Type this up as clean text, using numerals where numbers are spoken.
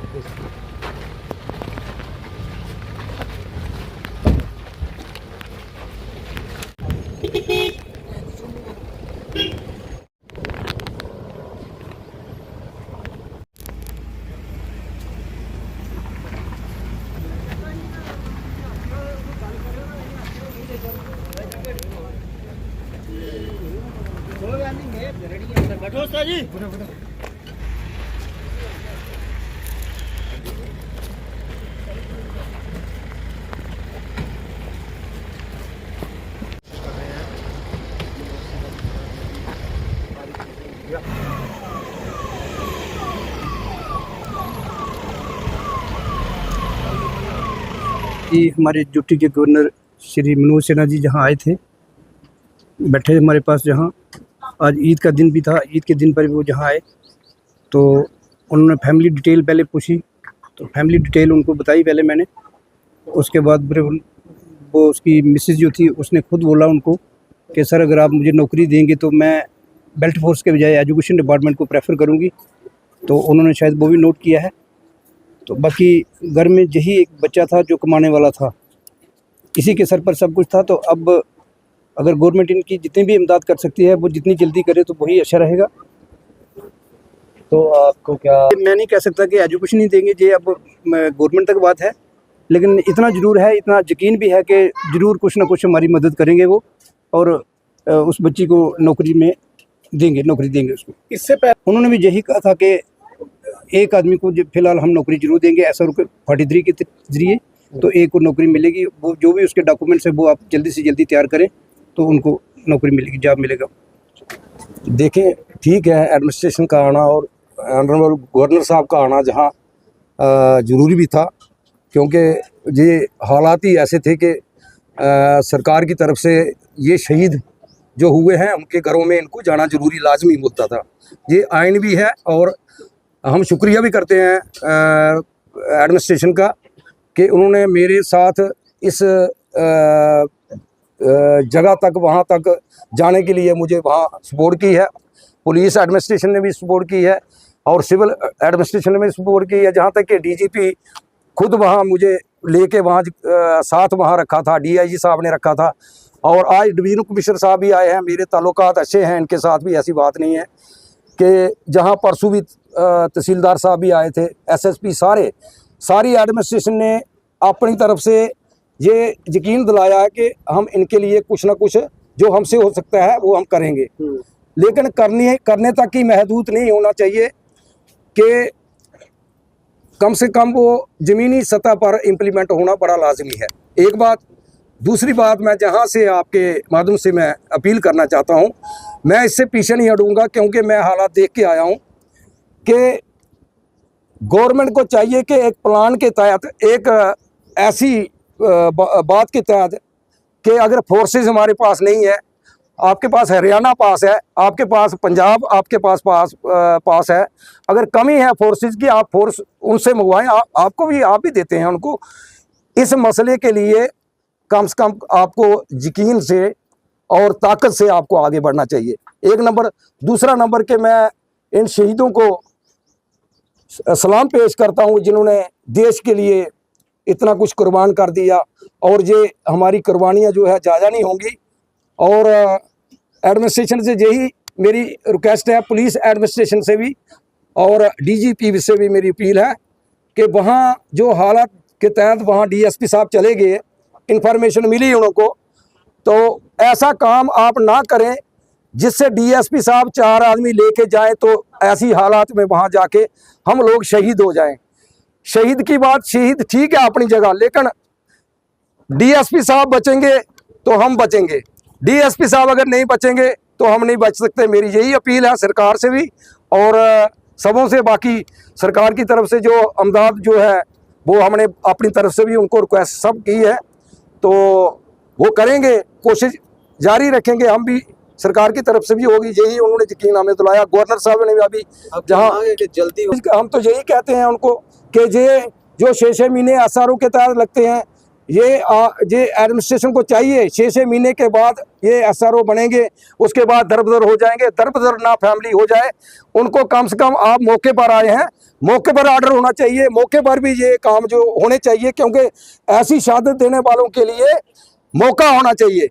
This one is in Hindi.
बैठो जी। कि हमारे ड्यूटी के गवर्नर श्री मनोज सिन्हा जी जहाँ आए थे, बैठे हमारे पास, जहाँ आज ईद का दिन भी था। ईद के दिन पर वो जहाँ आए तो उन्होंने फैमिली डिटेल पहले पूछी, तो फैमिली डिटेल उनको बताई पहले मैंने। उसके बाद फिर वो उसकी मिसेज जो थी उसने खुद बोला उनको कि सर अगर आप मुझे नौकरी देंगे तो मैं बेल्ट फोर्स के बजाय एजुकेशन डिपार्टमेंट को प्रेफर करूँगी। तो उन्होंने शायद वो भी नोट किया है। तो बाकी घर में यही एक बच्चा था जो कमाने वाला था, इसी के सर पर सब कुछ था। तो अब अगर गवर्नमेंट इनकी जितनी भी इमदाद कर सकती है वो जितनी जल्दी करे तो वही अच्छा रहेगा। तो आपको क्या, मैं नहीं कह सकता कि एजुकेशन ही देंगे, ये अब गवर्नमेंट तक बात है, लेकिन इतना ज़रूर है, इतना यकीन भी है कि ज़रूर कुछ ना कुछ हमारी मदद करेंगे वो, और उस बच्ची को नौकरी देंगे उसको। इससे पहले उन्होंने भी यही कहा था कि एक आदमी को फिलहाल हम नौकरी जरूर देंगे SR-43 के जरिए, तो एक को नौकरी मिलेगी। वो जो भी उसके डॉक्यूमेंट्स है वो आप जल्दी से जल्दी तैयार करें तो उनको नौकरी मिलेगी, जॉब मिलेगा। देखें, ठीक है, एडमिनिस्ट्रेशन का आना और ऑनरेबल गवर्नर साहब का आना जहाँ ज़रूरी भी था, क्योंकि ये हालात ही ऐसे थे कि सरकार की तरफ से ये शहीद जो हुए हैं उनके घरों में इनको जाना ज़रूरी लाजमी होता था। ये आइन भी है और हम शुक्रिया भी करते हैं एडमिनिस्ट्रेशन का कि उन्होंने मेरे साथ इस जगह तक, वहाँ तक जाने के लिए मुझे वहाँ सपोर्ट की है। पुलिस एडमिनिस्ट्रेशन ने भी सपोर्ट की है और सिविल एडमिनिस्ट्रेशन ने भी सपोर्ट की है। जहाँ तक कि DGP खुद वहाँ मुझे लेके वहाँ साथ वहाँ रखा था, DIG साहब ने रखा था, और आज डिवीजन कमिश्नर साहब भी आए हैं। मेरे ताल्लुकात अच्छे हैं इनके साथ भी, ऐसी बात नहीं है। कि जहाँ परसों भी तहसीलदार साहब भी आए थे, SSP, सारी एडमिनिस्ट्रेशन ने अपनी तरफ से ये यकीन दिलाया है कि हम इनके लिए कुछ ना कुछ जो हमसे हो सकता है वो हम करेंगे। लेकिन करने तक ही महदूद नहीं होना चाहिए कि कम से कम वो ज़मीनी सतह पर इम्प्लीमेंट होना बड़ा लाजमी है, एक बात। दूसरी बात, मैं जहाँ से आपके माध्यम से मैं अपील करना चाहता हूँ, मैं इससे पीछे नहीं हटूँगा, क्योंकि मैं हालात देख के आया हूँ कि गवर्नमेंट को चाहिए कि एक प्लान के तहत, एक ऐसी बात के तहत कि अगर फोर्सेस हमारे पास नहीं है, आपके पास हरियाणा पास है, आपके पास पंजाब आपके पास है, अगर कमी है फोर्सेस की, आप फोर्स उनसे मंगवाएं। आपको भी, आप भी देते हैं उनको। इस मसले के लिए कम से कम आपको यकीन से और ताकत से आपको आगे बढ़ना चाहिए, एक नंबर। दूसरा नंबर के मैं इन शहीदों को सलाम पेश करता हूँ जिन्होंने देश के लिए इतना कुछ कुर्बान कर दिया, और ये हमारी कुर्बानियाँ जो है जाया नहीं होंगी। और एडमिनिस्ट्रेशन से यही मेरी रिक्वेस्ट है, पुलिस एडमिनिस्ट्रेशन से भी और DGP से भी मेरी अपील है कि वहाँ जो हालात के तहत वहाँ DSP साहब चले गए, इंफॉर्मेशन मिली उनको, तो ऐसा काम आप ना करें जिससे DSP साहब 4 आदमी लेके जाएं तो ऐसी हालात में वहाँ जाके हम लोग शहीद हो जाएं। शहीद की बात, शहीद ठीक है अपनी जगह, लेकिन DSP साहब बचेंगे तो हम बचेंगे, DSP साहब अगर नहीं बचेंगे तो हम नहीं बच सकते। मेरी यही अपील है सरकार से भी और सबों से। बाकी सरकार की तरफ से जो अमदाद जो है वो हमने अपनी तरफ से भी उनको रिक्वेस्ट सब की है, तो वो करेंगे, कोशिश जारी रखेंगे। हम भी सरकार की तरफ से भी होगी, यही उन्होंने यकीन हमें दिलाया। गवर्नर साहब ने भी अभी जहाँ जल्दी, हम तो यही कहते हैं उनको कि ये जो 6-6 महीने SRO के तहत लगते हैं, ये एडमिनिस्ट्रेशन को चाहिए 6 महीने के बाद ये SRO बनेंगे, उसके बाद दरबदर हो जाएंगे, दरबदर ना फैमिली हो जाए। उनको कम से कम आप मौके पर आए हैं, मौके पर ऑर्डर होना चाहिए, मौके पर भी ये काम जो होने चाहिए, क्योंकि ऐसी शहादत देने वालों के लिए मौका होना चाहिए।